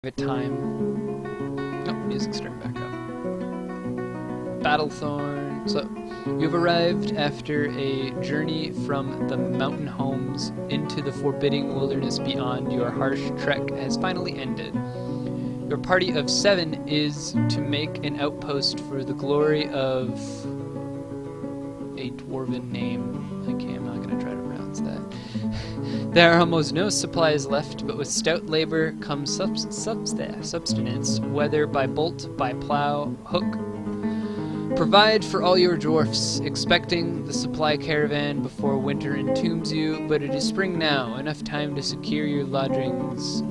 Give it time. Oh, music's turned back up. Hammerthorn. So, you've arrived after a journey from the mountain homes into the forbidding wilderness beyond. Your harsh trek has finally ended. Your party of 7 is to make an outpost for the glory of a dwarven name. Okay, I'm not going to try to pronounce that. There are almost no supplies left, but with stout labor comes subsistence, whether by bolt, by plow, hook. Provide for all your dwarfs, expecting the supply caravan before winter entombs you, but it is spring now, enough time to secure your lodgings.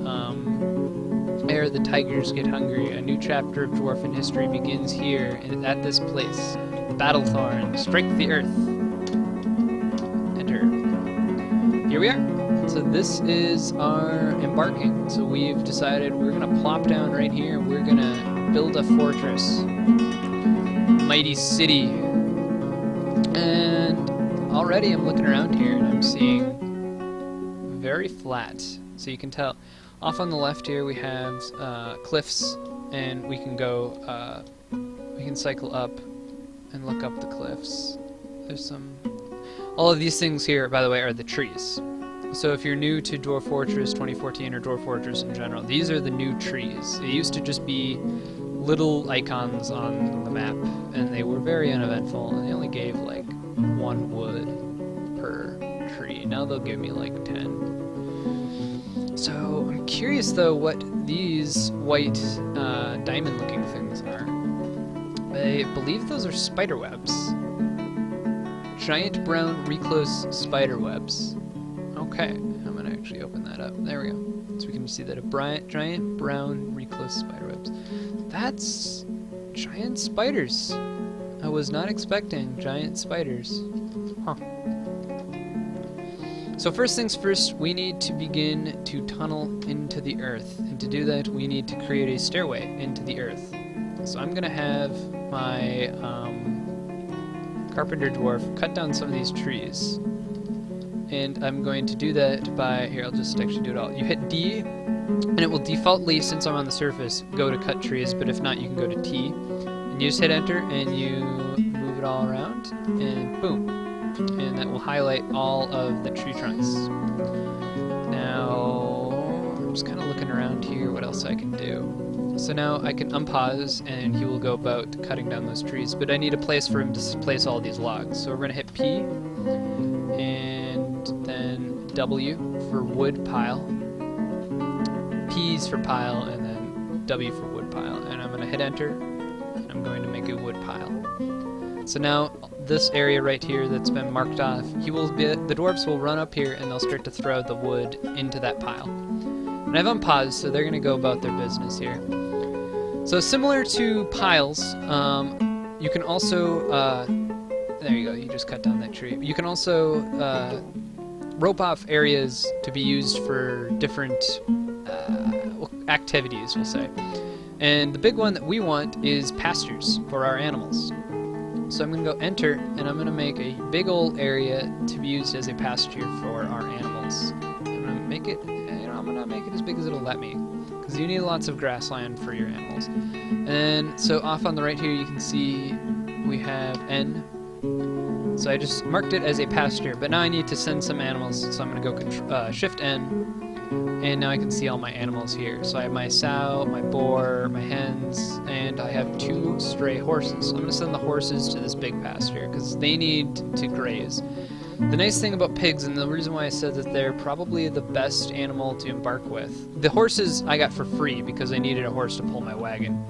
Ere the tigers get hungry, a new chapter of dwarven history begins here, at this place. Hammerthorn, strike the earth. Enter. Here we are. So this is our embarking. So we've decided we're going to plop down right here. We're going to build a fortress. Mighty city. And already I'm looking around here and I'm seeing very flat. So you can tell. Off on the left here we have cliffs, and we can go, we can cycle up and look up the cliffs. There's some... All of these things here, by the way, are the trees. So if you're new to Dwarf Fortress 2014 or Dwarf Fortress in general, these are the new trees. They used to just be little icons on the map, and they were very uneventful, and they only gave like 1 wood per tree. Now they'll give me like 10. So I'm curious though what these white diamond-looking things are. I believe those are spider webs. Giant brown recluse spider webs. Okay, I'm gonna actually open that up. There we go. So we can see that a giant brown recluse spider webs. That's giant spiders. I was not expecting giant spiders. Huh. So first things first, we need to begin to tunnel into the earth. And to do that, we need to create a stairway into the earth. So I'm gonna have my carpenter dwarf cut down some of these trees. And I'm going to do that by, here, I'll just actually do it all. You hit D, and it will defaultly, since I'm on the surface, go to cut trees, but if not, you can go to T. And you just hit enter, and you move it all around, and boom. And that will highlight all of the tree trunks. Now, I'm just kind of looking around here, what else I can do. So now I can unpause, and he will go about cutting down those trees, but I need a place for him to place all these logs. So we're going to hit P, and then W for wood pile, P's for pile, and then W for wood pile. And I'm going to hit enter, and I'm going to make a wood pile. So now this area right here that's been marked off, the dwarves will run up here and they'll start to throw the wood into that pile. And I've unpaused, so they're going to go about their business here. So similar to piles, you can also, there you go, you just cut down that tree. You can also rope off areas to be used for different activities, we'll say. And the big one that we want is pastures for our animals. So I'm going to go enter, and I'm going to make a big old area to be used as a pasture for our animals. I'm going to make it, I'm going to make it as big as it'll let me, because you need lots of grassland for your animals. And so off on the right here you can see we have N. So I just marked it as a pasture, but now I need to send some animals, so I'm going to go Shift N, and now I can see all my animals here. So I have my sow, my boar, my hens, and I have 2 stray horses. So I'm going to send the horses to this big pasture, because they need to graze. The nice thing about pigs, and the reason why I said that they're probably the best animal to embark with, the horses I got for free because I needed a horse to pull my wagon.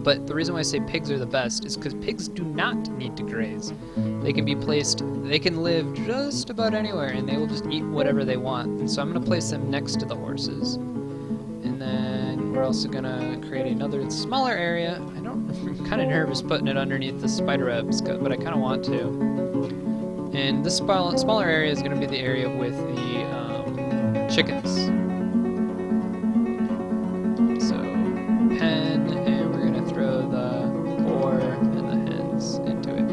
But the reason why I say pigs are the best is because pigs do not need to graze. They can be placed, they can live just about anywhere, and they will just eat whatever they want. And so I'm going to place them next to the horses. And then we're also going to create another smaller area. I'm kind of nervous putting it underneath the spider webs, but I kind of want to. And this smaller area is going to be the area with the chickens. So, pen, and we're going to throw the boar and the hens into it.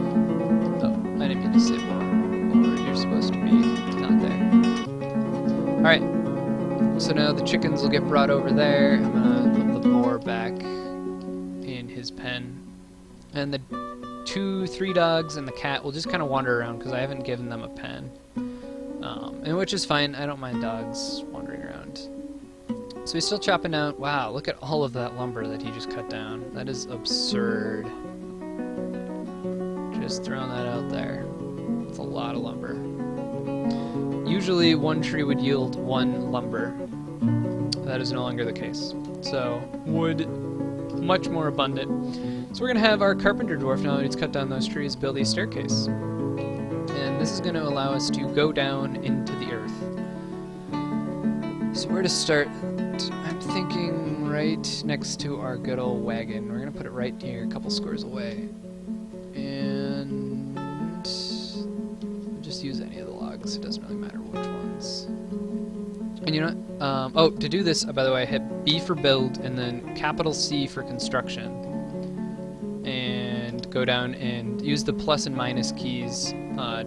Oh, I didn't mean to say boar. Boar, you're supposed to be not there. Alright, so now the chickens will get brought over there. I'm gonna put the boar back in his pen. And the 3 dogs and the cat will just kind of wander around because I haven't given them a pen. And which is fine, I don't mind dogs wandering around. So he's still chopping down. Wow, look at all of that lumber that he just cut down. That is absurd. Just throwing that out there. It's a lot of lumber. Usually 1 tree would yield 1 lumber. That is no longer the case. So wood, much more abundant. So we're going to have our carpenter dwarf, now that he's cut down those trees, build a staircase. And this is going to allow us to go down into the earth. So where to start? I'm thinking right next to our good old wagon. We're going to put it right here, a couple squares away. And just use any of the logs. It doesn't really matter which ones. And you know what? Oh, to do this, by the way, hit B for build and then capital C for construction. And go down and use the plus and minus keys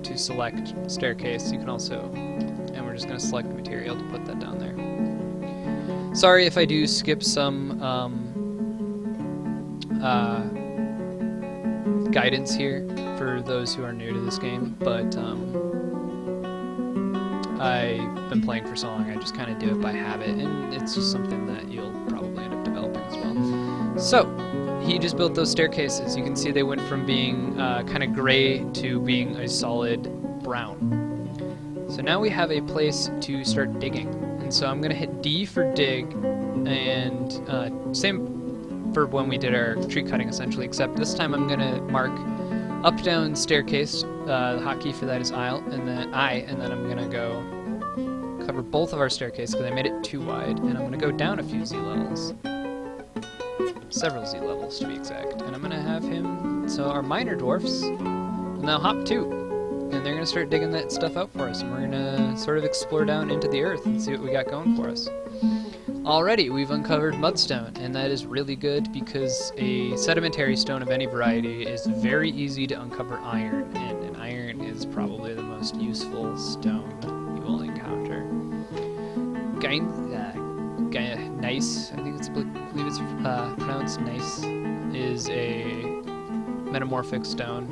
to select staircase. You can also, and we're just going to select material to put that down there. Sorry if I do skip some guidance here for those who are new to this game, but I've been playing for so long, I just kind of do it by habit, and it's just something that you'll probably end up developing as well. So, he just built those staircases. You can see they went from being kind of gray to being a solid brown. So now we have a place to start digging. And so I'm going to hit D for dig, and same for when we did our tree cutting essentially, except this time I'm going to mark up down staircase. The hotkey for that is I, and then I'm going to go cover both of our staircases because I made it too wide, and I'm going to go down a few Z levels. Several Z levels to be exact. And I'm going to have him, so our miner dwarfs will now hop 2. And they're going to start digging that stuff out for us, and we're going to sort of explore down into the earth and see what we got going for us. Already, we've uncovered mudstone, and that is really good because a sedimentary stone of any variety is very easy to uncover iron, and an iron is probably the most useful stone you will encounter. Nice, I think I believe it's pronounced nice, is a metamorphic stone.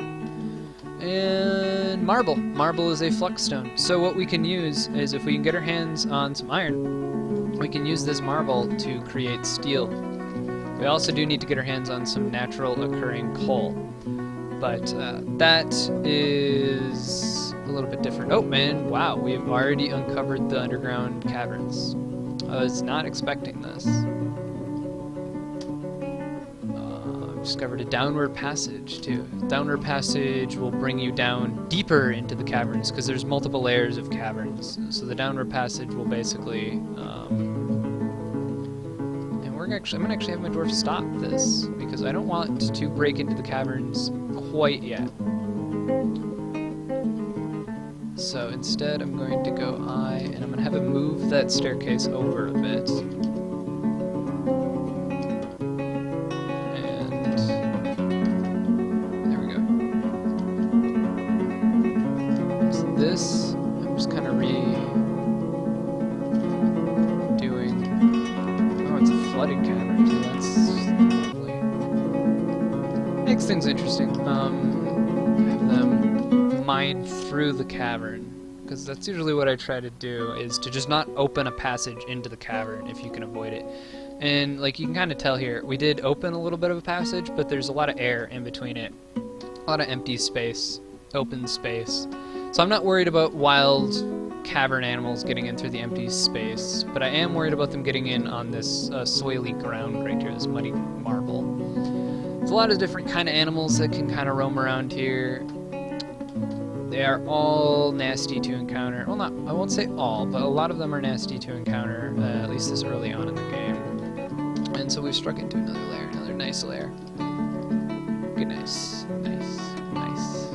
And marble. Marble is a flux stone. So what we can use is, if we can get our hands on some iron, we can use this marble to create steel. We also do need to get our hands on some natural occurring coal. But that is a little bit different. Oh man, wow, we have already uncovered the underground caverns. I was not expecting this. Discovered a downward passage too. Downward passage will bring you down deeper into the caverns because there's multiple layers of caverns. So the downward passage will basically, and I'm gonna actually have my dwarf stop this because I don't want to break into the caverns quite yet. So instead, I'm going to go I, and I'm gonna have him move that staircase over a bit. This, I'm just kind of redoing. Oh, it's a flooded cavern too. That's lovely. Makes things interesting. Have them mine through the cavern, because that's usually what I try to do, is to just not open a passage into the cavern if you can avoid it. And like you can kind of tell here, we did open a little bit of a passage, but there's a lot of air in between it, a lot of empty space, open space. So I'm not worried about wild cavern animals getting in through the empty space, but I am worried about them getting in on this soily ground right here, this muddy marble. There's a lot of different kind of animals that can kind of roam around here. They are all nasty to encounter. Well, not, I won't say all, but a lot of them are nasty to encounter, at least this early on in the game. And so we've struck into another layer, another nice layer. Good, nice, nice, nice.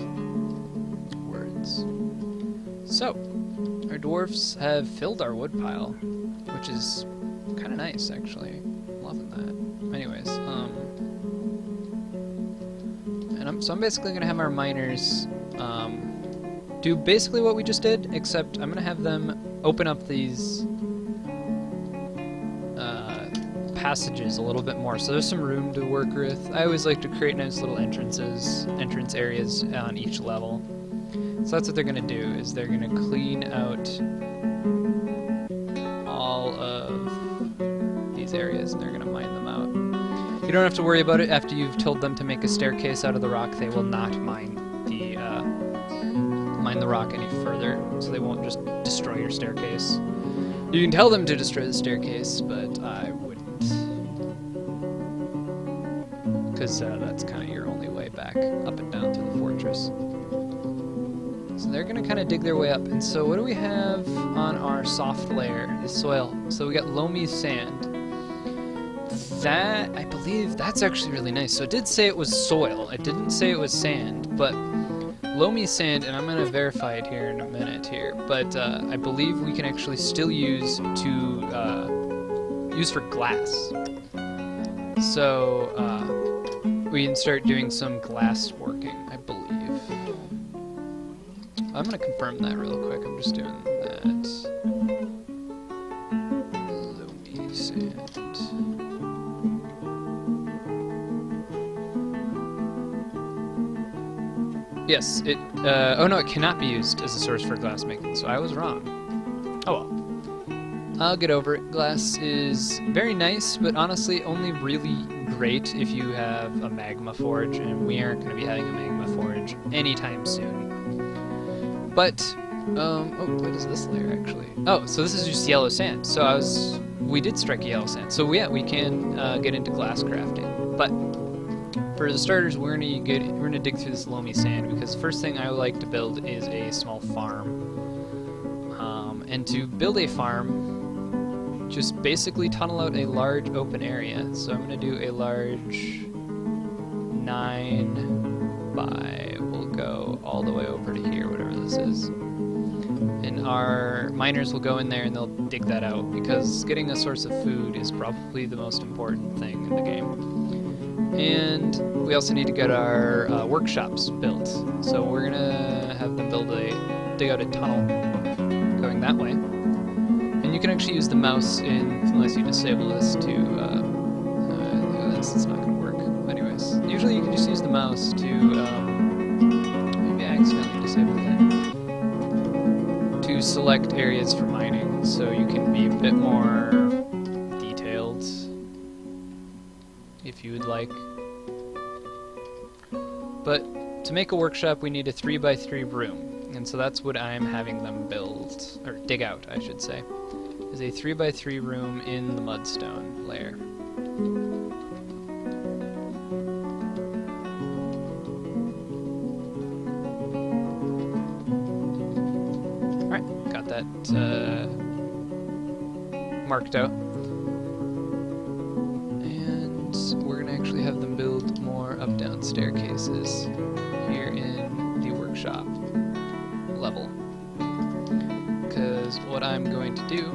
So, our dwarfs have filled our wood pile, which is kind of nice, actually. I'm loving that. Anyways, so I'm basically going to have our miners do basically what we just did, except I'm going to have them open up these passages a little bit more, so there's some room to work with. I always like to create nice little entrance areas on each level. So that's what they're going to do, is they're going to clean out all of these areas, and they're going to mine them out. You don't have to worry about it. After you've told them to make a staircase out of the rock, they will not mine the rock any further, so they won't just destroy your staircase. You can tell them to destroy the staircase, but I wouldn't, because that's kind of your only way back up and down to the fortress. So they're going to kind of dig their way up. And so what do we have on our soft layer? The soil. So we got loamy sand. That, I believe, that's actually really nice. So it did say it was soil. It didn't say it was sand, but loamy sand, and I'm going to verify it here in a minute here, but I believe we can actually still use for glass. So we can start doing some glass working, I believe. I'm going to confirm that real quick. I'm just doing that. Loamy sand. Yes, it, oh no, it cannot be used as a source for glass making, so I was wrong. Oh well. I'll get over it. Glass is very nice, but honestly only really great if you have a magma forge, and we aren't going to be having a magma forge anytime soon. But, oh, what is this layer actually? Oh, so this is just yellow sand. So we did strike a yellow sand. So yeah, we can get into glass crafting. But for the starters, we're gonna dig through this loamy sand, because the first thing I would like to build is a small farm. And to build a farm, just basically tunnel out a large open area. So I'm gonna do a large 9 by, we'll go all the way over to here, whatever this is. And our miners will go in there and they'll dig that out, because getting a source of food is probably the most important thing in the game. And we also need to get our workshops built. So we're gonna have them dig out a tunnel going that way. And you can actually use the mouse unless you disable this to, this is not gonna work. Anyways, usually you can just use the mouse to, maybe I accidentally disabled that, to select areas for mining, so you can be a bit more detailed if you would like. But to make a workshop, we need a 3x3 room, and so that's what I'm having them build, or dig out, I should say, is a 3x3 room in the mudstone layer. Alright, got that marked out. We're going to actually have them build more up-down staircases here in the workshop level. Because what I'm going to do,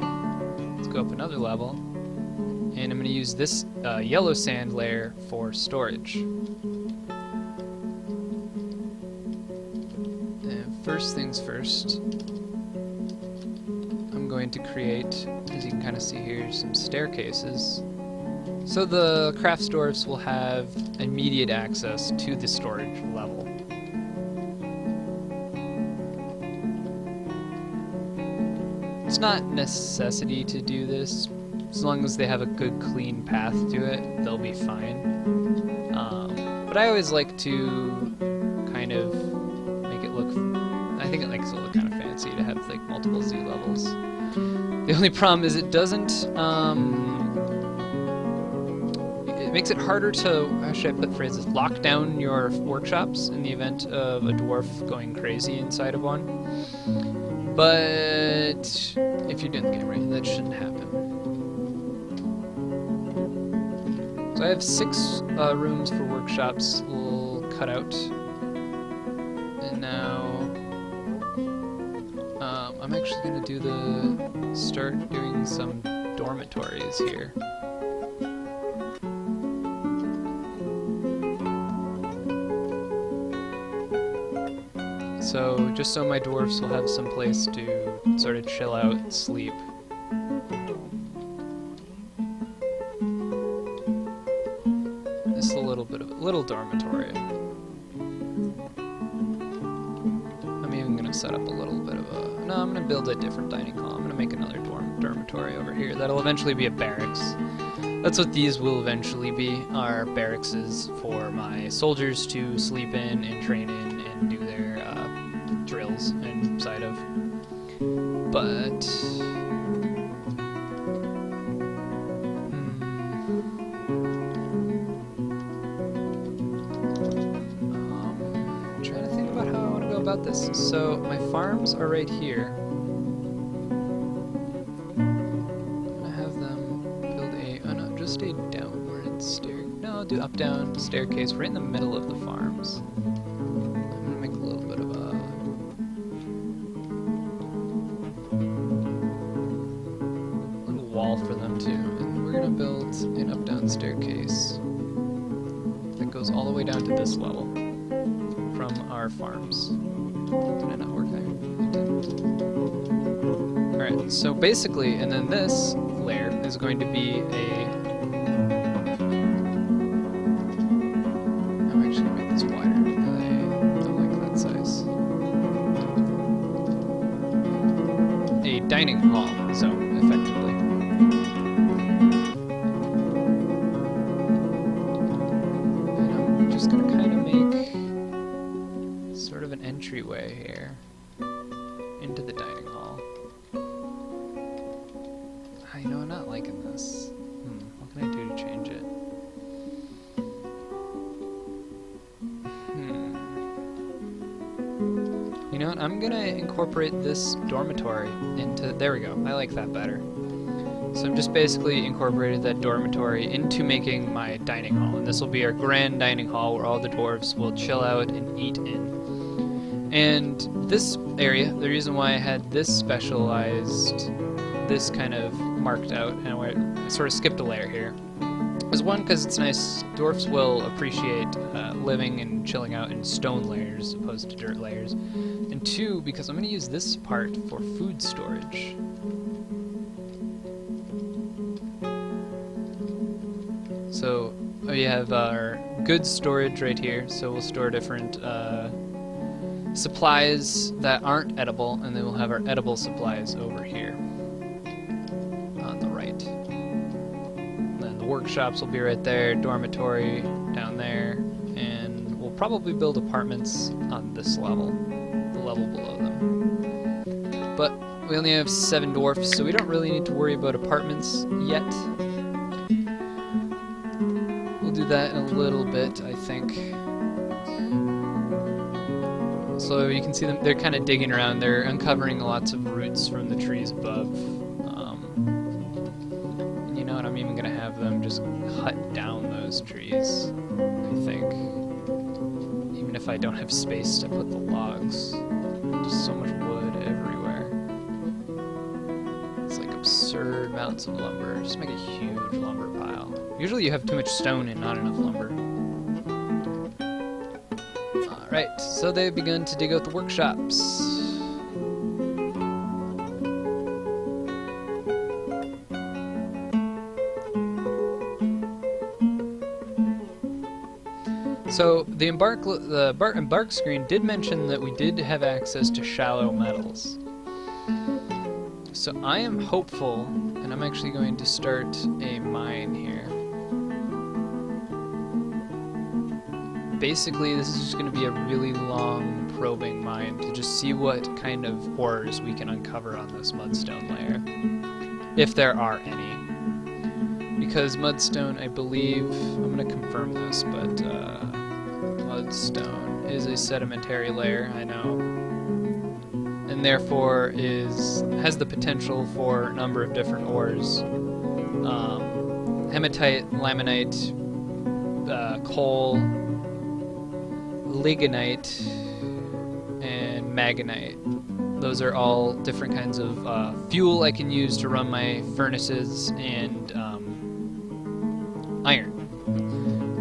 let's go up another level, and I'm going to use this yellow sand layer for storage. And first things first, I'm going to create, as you can kind of see here, some staircases. So the craft dwarfs will have immediate access to the storage level. It's not necessity to do this. As long as they have a good clean path to it, they'll be fine. But I always like to kind of make it look, I think it makes it look kind of fancy to have like multiple Z levels. The only problem is it doesn't, it makes it harder to, how should I put phrases, lock down your workshops in the event of a dwarf going crazy inside of one. But if you're doing the game right, that shouldn't happen. So I have 6 rooms for workshops we'll cut out. And now I'm actually going to start doing some dormitories here. So, just so my dwarfs will have some place to sort of chill out and sleep. Just a little bit of a little dormitory. I'm even gonna set up a little bit of a. No, I'm gonna build a different dining hall. I'm gonna make another dormitory over here. That'll eventually be a barracks. That's what these will eventually be. Are barrackses for my soldiers to sleep in and train in and do their drills inside of. But. Trying to think about how I want to go about this. So my farms are right here. I'm gonna have them build a, oh no, just a downward stair. No, I'll do up-down staircase right in the middle of the farms. I'm gonna make a little bit of a little wall for them too, and we're gonna build an up-down staircase that goes all the way down to this level. From our farms. Did it not work there? It didn't. Alright, so basically, and then this layer is going to be a... I'm actually going to make this wider because I don't like that size. A dining hall, so effectively. And I'm just going to kind of make sort of an entryway here into the dining hall. You know, I'm not liking this. What can I do to change it? You know what? I'm gonna incorporate this dormitory into. There we go. I like that better. So I'm just basically incorporated that dormitory into making my dining hall, and this will be our grand dining hall where all the dwarves will chill out and eat in. And this area, the reason why I had this specialized, this kind of marked out, and I sort of skipped a layer here, is one, because it's nice. Dwarfs will appreciate living and chilling out in stone layers as opposed to dirt layers. And two, because I'm going to use this part for food storage. So we have our goods storage right here, so we'll store different supplies that aren't edible, and then we'll have our edible supplies over here on the right. And then the workshops will be right there, dormitory down there, and we'll probably build apartments on this level, the level below them. But we only have 7 dwarfs, so we don't really need to worry about apartments yet. We'll do that in a little bit, I think. So you can see them, they're kind of digging around, they're uncovering lots of roots from the trees above. And you know what, I'm even going to have them just cut down those trees, I think. Even if I don't have space to put the logs. Just so much wood everywhere. It's like absurd amounts of lumber. Just make a huge lumber pile. Usually you have too much stone and not enough lumber. Right, so they've begun to dig out the workshops. So the embark screen did mention that we did have access to shallow metals. So I am hopeful, and I'm actually going to start a mine here. Basically, this is just going to be a really long probing mine to just see what kind of ores we can uncover on this mudstone layer, if there are any. Because mudstone, I believe, I'm going to confirm this, but mudstone is a sedimentary layer, I know, and therefore has the potential for a number of different ores. Hematite, laminite, coal, lignite, and magnite. Those are all different kinds of fuel I can use to run my furnaces, and iron,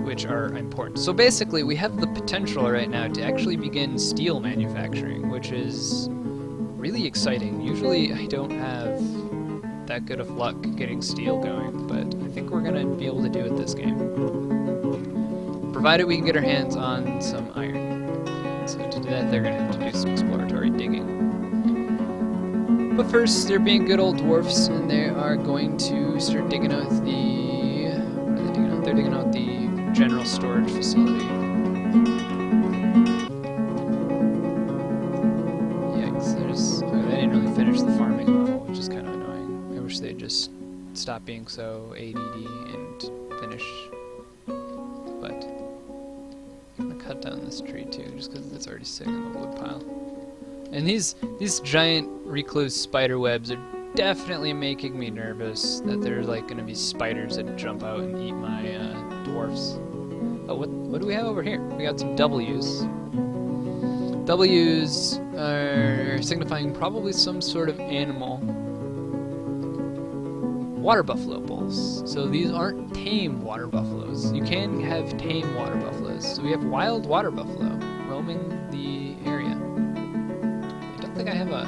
which are important. So basically, we have the potential right now to actually begin steel manufacturing, which is really exciting. Usually I don't have that good of luck getting steel going, but I think we're going to be able to do it this game. provided we can get our hands on some iron. So to do that, they're going to have to do some exploratory digging. But first, they're being good old dwarfs, and they are going to start digging out the... What are they digging out? They're digging out the general storage facility. Yikes, they didn't really finish the farming level, which is kind of annoying. I wish they'd just stop being so ADD and finish. But I'm going to cut down this tree too, just because it's already sitting in the wood pile. And these giant recluse spider webs are definitely making me nervous that there's like going to be spiders that jump out and eat my dwarfs. Oh, what do we have over here? We got some W's. W's are signifying probably some sort of animal. Water buffalo bulls. So these aren't tame water buffaloes. You can have tame water buffaloes. So we have wild water buffalo roaming the area. I don't think I have a...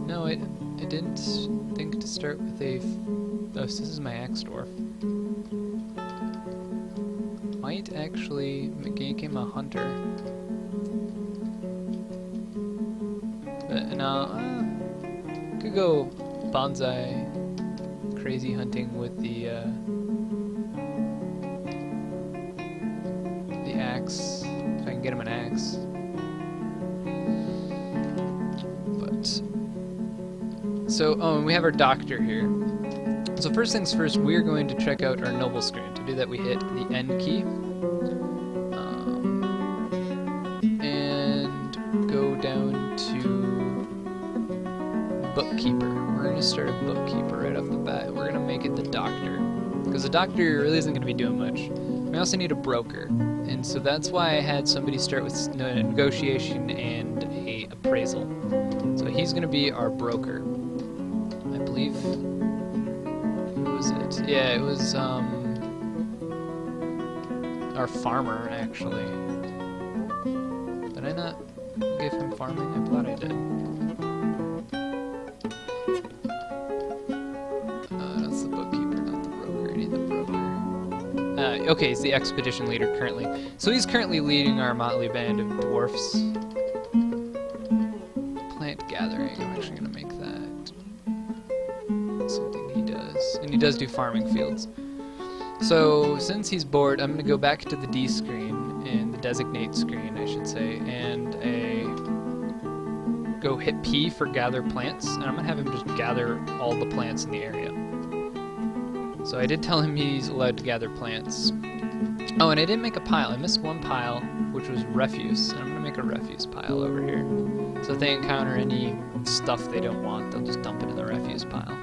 No, I didn't think to start with a... Oh, this is my axe dwarf. Might actually make him a hunter. But no, could go bonsai crazy hunting with the axe, if I can get him an axe. But so, and we have our doctor here. So first things first, we're going to check out our noble screen. To do that, we hit the N key and go down to bookkeeper. We're going to start a bookkeeper right off the bat. We're going to make it the doctor, because the doctor really isn't going to be doing much. We also need a broker, and so that's why I had somebody start with negotiation and a appraisal. So he's going to be our broker, I believe. Who was it? Yeah, it was our farmer, actually. Did I not give him farming? I thought I did. That's the bookkeeper, not the broker. I need the broker. Okay, he's the expedition leader currently. So he's currently leading our motley band of dwarfs. Plant gathering. I'm actually going to make that something he does. And he does do farming fields. So since he's bored, I'm going to go back to the D screen, and the designate screen, I should say, and go hit P for gather plants, and I'm going to have him just gather all the plants in the area. So I did tell him he's allowed to gather plants. Oh, and I didn't make a pile. I missed one pile, which was refuse, and I'm going to make a refuse pile over here. So if they encounter any stuff they don't want, they'll just dump it in the refuse pile.